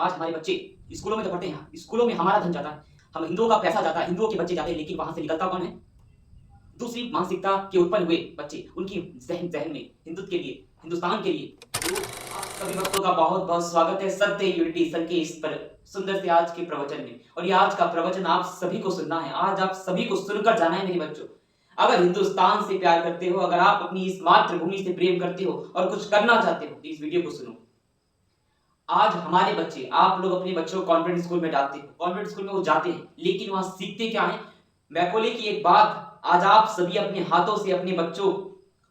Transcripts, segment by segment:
आज हमारे बच्चे स्कूलों में तो पढ़ते हैं, स्कूलों में हमारा धन जाता है, हम हिंदुओं का पैसा जाता है, हिंदुओं के बच्चे जाते हैं, लेकिन वहां से निकलता कौन है? दूसरी मानसिकता के उत्पन्न हुए बच्चे, उनकी जहन जहन में हिंदुत्व के लिए, हिंदुस्तान के लिए। तो आप सभी भक्तों का बहुत बहुत स्वागत है सत्य यूनिटी सन के इस पर सुंदर से आज के प्रवचन में। और ये आज का प्रवचन आप सभी को सुनना है, आज आप सभी को सुनकर जाना है मेरे बच्चों। अगर हिंदुस्तान से प्यार करते हो, अगर आप अपनी इस मातृभूमि से प्रेम करते हो और कुछ करना चाहते हो तो इस वीडियो को सुनो। आज हमारे बच्चे, आप लोग अपने बच्चों को कॉन्वेंट स्कूल में डालते हो, कॉन्वेंट स्कूल में वो जाते हैं, लेकिन वहां सीखते क्या है? मैकॉले की एक बात आज आप सभी अपने हाथों से, अपने बच्चों,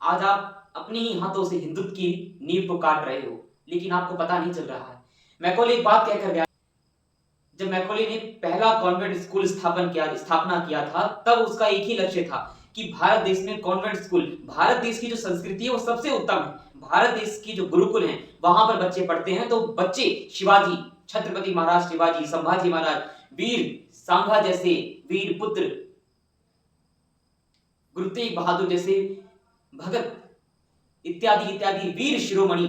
आज आप अपने ही हाथों से हिंदुत्व की नींव को काट रहे हो, लेकिन आपको पता नहीं चल रहा है। मैकॉले एक बात कहकर गया, जब मैकॉले ने पहला कॉन्वेंट स्कूल स्थापना किया था, तब उसका एक ही लक्ष्य था कि भारत देश में कॉन्वेंट स्कूल, भारत देश की जो संस्कृति है वो सबसे उत्तम है। भारत देश की जो गुरुकुल हैं, वहां पर बच्चे पढ़ते हैं तो बच्चे शिवाजी, छत्रपति महाराज शिवाजी, संभाजी महाराज, वीर सांगा जैसे वीर पुत्र, गुरु तेग बहादुर जैसे भगत इत्यादि इत्यादि वीर शिरोमणि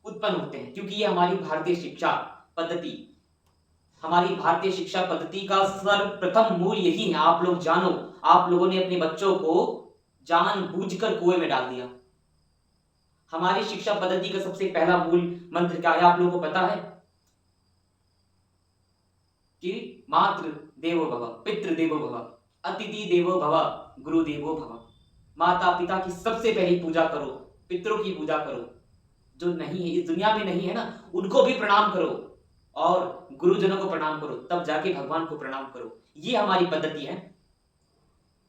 उत्पन्न होते हैं। क्योंकि ये हमारी भारतीय शिक्षा पद्धति, हमारी भारतीय शिक्षा पद्धति का सर्वप्रथम मूल यही है। आप लोग जानो, आप लोगों ने अपने बच्चों को जानबूझकर कुएं में डाल दिया। हमारी शिक्षा पद्धति का सबसे पहला मूल मंत्र क्या है आप लोगों को पता है? कि मातृ देवो भव, पितृ देवो भव, अतिथि देवो भव, गुरु देवो भव। माता पिता की सबसे पहली पूजा करो, पितरों की पूजा करो, जो नहीं है इस दुनिया में, नहीं है ना, उनको भी प्रणाम करो और गुरुजनों को प्रणाम करो, तब जाके भगवान को प्रणाम करो। ये हमारी पद्धति है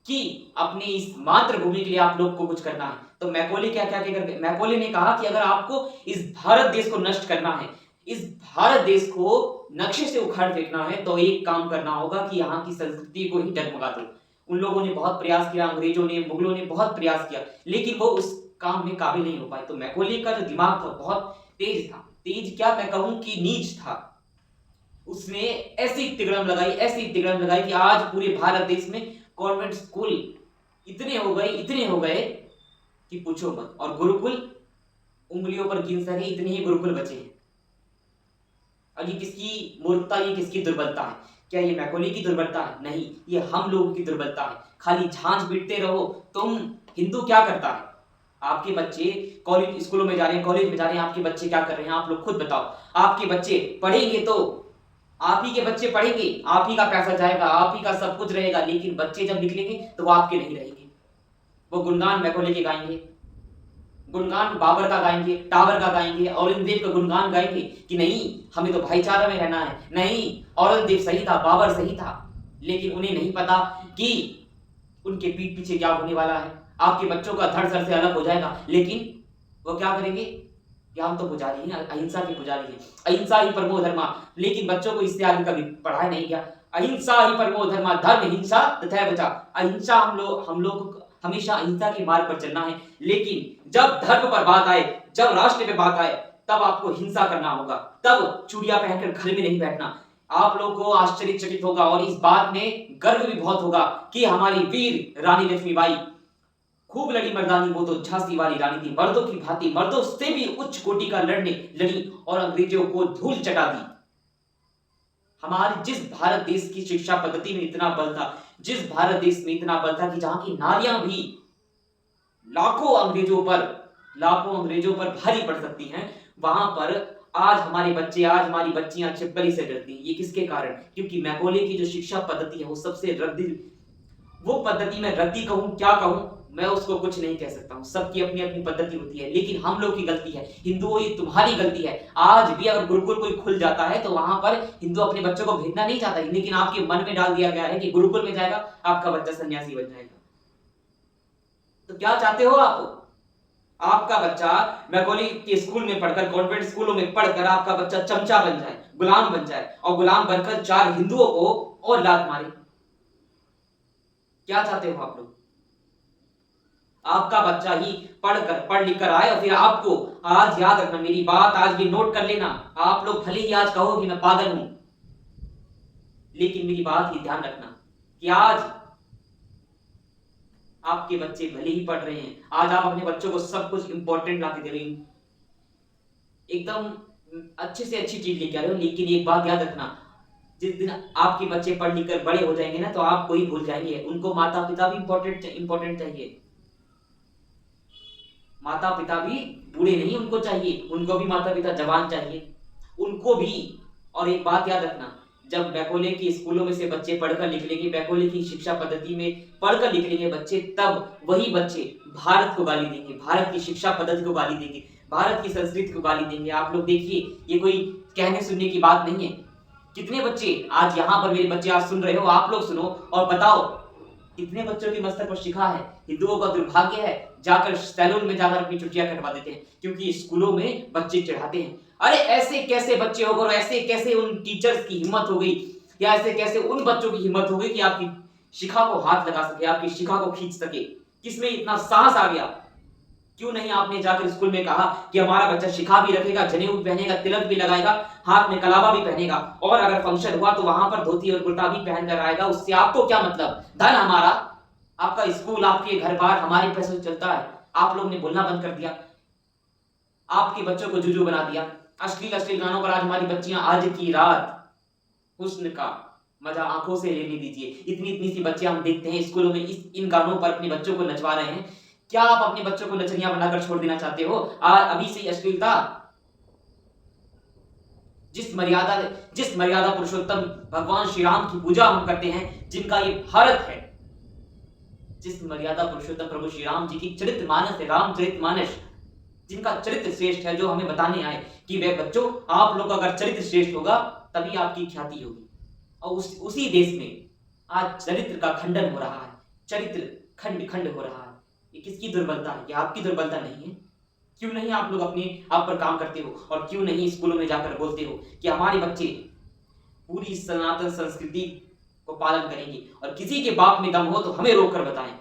कि अपने इस मातृभूमि के लिए आप लोग को कुछ करना है। तो मैकॉले क्या क्या कर, मैकॉले ने कहा कि अगर आपको इस भारत देश को नष्ट करना है, इस भारत देश को नक्शे से उखाड़ फेंकना है, तो एक काम करना होगा कि यहाँ की संस्कृति को ही डगमगा दो। उन लोगों ने बहुत प्रयास किया, अंग्रेजों ने, मुगलों ने बहुत प्रयास किया, लेकिन वो उस काम में काबिल नहीं हो पाए। तो मैकॉले का जो दिमाग था बहुत तेज था, तेज क्या मैं कहूं कि नीच था। उसने ऐसी तिगड़म लगाई कि आज पूरे भारत देश में कॉन्वेंट स्कूल इतने हो गए कि पूछो मत। और गुरुकुल उंगलियों पर गिन सके इतने ही गुरुकुल बचे हैं। और ये किसकी मूर्खता, ये किसकी दुर्बलता है? क्या ये मैकॉले की दुर्बलता है? नहीं, ये हम लोगों की दुर्बलता है। खाली झांझ पीटते रहो। तुम हिंदू क्या करता है? आपके बच्चे कॉलेज स्कूलों में जा रहे हैं, कॉलेज में जा रहे हैं, आपके बच्चे क्या कर रहे हैं आप लोग खुद बताओ। आपके बच्चे पढ़ेंगे तो आप ही के बच्चे पढ़ेंगे, आप ही का पैसा जाएगा, आप ही का सब कुछ रहेगा, लेकिन बच्चे जब निकलेंगे तो वो आपके नहीं रहेंगे। वो गुणगान मैकॉले के गाएंगे, गुणगान बाबर का गाएंगे, टावर का गाएंगे, औरंगजेब का गुणगान गाएंगे कि नहीं हमें तो भाईचारा में रहना है, नहीं औरंगजेब सही था, बाबर सही था। लेकिन उन्हें नहीं पता कि उनके पीठ पीछे क्या होने वाला है। आपके बच्चों का धड़ सर से अलग हो जाएगा, लेकिन वो क्या करेंगे कि हम तो पुजारी हैं, अहिंसा के पुजारी हैं, अहिंसा ही परमो धर्मा। लेकिन बच्चों को इससे आगे कभी पढ़ाया नहीं गया। अहिंसा ही परमो धर्मा, धर्म हिंसा तथा बचा। अहिंसा हम लोग हमेशा अहिंसा के मार्ग पर चलना है, लेकिन जब धर्म पर बात आए, जब राष्ट्र पे बात आए, तब आपको हिंसा करना होगा, तब चूड़ियां पहनकर घर में नहीं बैठना। आप लोगों को आश्चर्यचकित होगा और इस बात में गर्व भी बहुत होगा कि हमारी वीर रानी लक्ष्मीबाई खूब लड़ी मर्दानी, वो तो झांसी वाली रानी थी, मर्दों की भांति, मर्दों से भी उच्च कोटि का लड़ी और अंग्रेजों को धूल चटा दी। हमारे जिस भारत देश की शिक्षा पद्धति में इतना बल था, जिस भारत देश में इतना बल था कि जहां की नारियां भी लाखों अंग्रेजों पर भारी पड़ सकती हैं, वहां पर आज हमारे बच्चे, आज हमारी बच्चियां छिपकली से डरती हैं। ये किसके कारण? क्योंकि मैकॉले की जो शिक्षा पद्धति है वो सबसे रद्दी, वो पद्धति में रद्दी कहूं क्या कहूं, मैं उसको कुछ नहीं कह सकता हूं। सबकी अपनी अपनी पद्धति होती है, लेकिन हम लोग की गलती है, हिंदुओं ये तुम्हारी गलती है। आज भी अगर गुरुकुल कोई खुल जाता है तो वहां पर हिंदू अपने बच्चों को भेजना नहीं चाहता, लेकिन आपके मन में डाल दिया गया है कि गुरुकुल में जाएगा आपका बच्चा सन्यासी बन जाएगा। तो क्या चाहते हो आप? आपका बच्चा मैकॉले के स्कूल में पढ़कर, कॉन्वेंट स्कूलों में पढ़कर आपका बच्चा चमचा बन जाए, गुलाम बन जाए, और गुलाम बनकर चार हिंदुओं को और लात मारे। क्या चाहते हो आप लोग? आपका बच्चा ही पढ़ लिख कर आए और फिर आपको, आज याद रखना मेरी बात, आज भी नोट कर लेना। आप लोग भले ही आज कहो कि मैं पागल हूं, लेकिन मेरी बात ही ध्यान रखना कि आज आपके बच्चे भले ही पढ़ रहे हैं, आज आप अपने बच्चों को सब कुछ इंपॉर्टेंट ला के दे रहे हैं, एकदम अच्छे से अच्छी चीज लेके आ रहे हो, लेकिन एक बात याद रखना, जिस दिन आपके बच्चे पढ़ लिख कर बड़े हो जाएंगे ना, तो आपको ही भूल जाएंगे। उनको माता पिता भी इंपॉर्टेंट चाहिए। माता पिता भी बूढ़े नहीं उनको चाहिए, उनको भी माता पिता जवान चाहिए, उनको भी। और एक बात याद रखना, जब बैकोले की स्कूलों में से बच्चे पढ़कर लिख लेंगे, बैकोले की शिक्षा पद्धति में पढ़कर लिख लेंगे बच्चे, तब वही बच्चे भारत को गाली देंगे, भारत की शिक्षा पद्धति को गाली देंगे, भारत की संस्कृति को गाली देंगे। आप लोग देखिए, ये कोई कहने सुनने की बात नहीं है। कितने बच्चे आज यहाँ पर, मेरे बच्चे आज सुन रहे हो, आप लोग सुनो और बताओ, कितने बच्चों के मस्तक पर शिखा है। हिंदुओं का दुर्भाग्य है, जाकर सैलून में जाकर अपनी छुट्टियां कटवा देते हैं, क्योंकि स्कूलों में बच्चे चढ़ाते हैं। अरे ऐसे कैसे बच्चे हो गए, और ऐसे कैसे उन टीचर्स की हिम्मत हो गई, या ऐसे कैसे उन बच्चों की हिम्मत हो गई कि आपकी शिखा को हाथ लगा सके, आपकी शिखा को खींच सके। किसमें इतना साहस आ गया? क्यों नहीं आपने जाकर स्कूल में कहा कि हमारा बच्चा शिखा भी रखेगा, जनेऊ भी पहनेगा, तिलक भी लगाएगा, हाथ में कलावा भी पहनेगा, और अगर फंक्शन हुआ तो वहां पर धोती और कुर्ता भी पहन कर आएगा। उससे आपको क्या मतलब? धन हमारा, आपका स्कूल, आपके घर बार हमारे पैसों से चलता है। आप लोग ने बोलना बंद कर दिया, आपके बच्चों को जुजू बना दिया। अश्लील गानों पर आज हमारी बच्चियां आज की रात हुस्न का मजा आंखों से लेने दीजिए। इतनी इतनी सी बच्चियां हम देखते हैं स्कूलों में इन गानों पर अपने बच्चों को नचवा रहे हैं। क्या आप अपने बच्चों को नचनिया बनाकर छोड़ देना चाहते हो? अभी से अश्लीलता, जिस मर्यादा पुरुषोत्तम भगवान श्री राम की पूजा हम करते हैं, जिनका ये भारत है, जिस मर्यादा पुरुषोत्तम प्रभु श्री राम जी की चरित्र मानस है, रामचरित मानस, जिनका चरित्र श्रेष्ठ है, जो हमें बताने आए कि वे बच्चों, आप लोग का अगर चरित्र श्रेष्ठ होगा तभी आपकी ख्याति होगी। और उसी देश में आज चरित्र का खंडन हो रहा है, चरित्र खंड हो रहा है। ये किसकी दुर्बलता है? ये आपकी दुर्बलता नहीं है। क्यों नहीं आप लोग अपने आप पर काम करते हो, और क्यों नहीं स्कूलों में जाकर बोलते हो कि हमारे बच्चे पूरी सनातन संस्कृति को पालन करेंगे, और किसी के बाप में दम हो तो हमें रोक कर बताएं।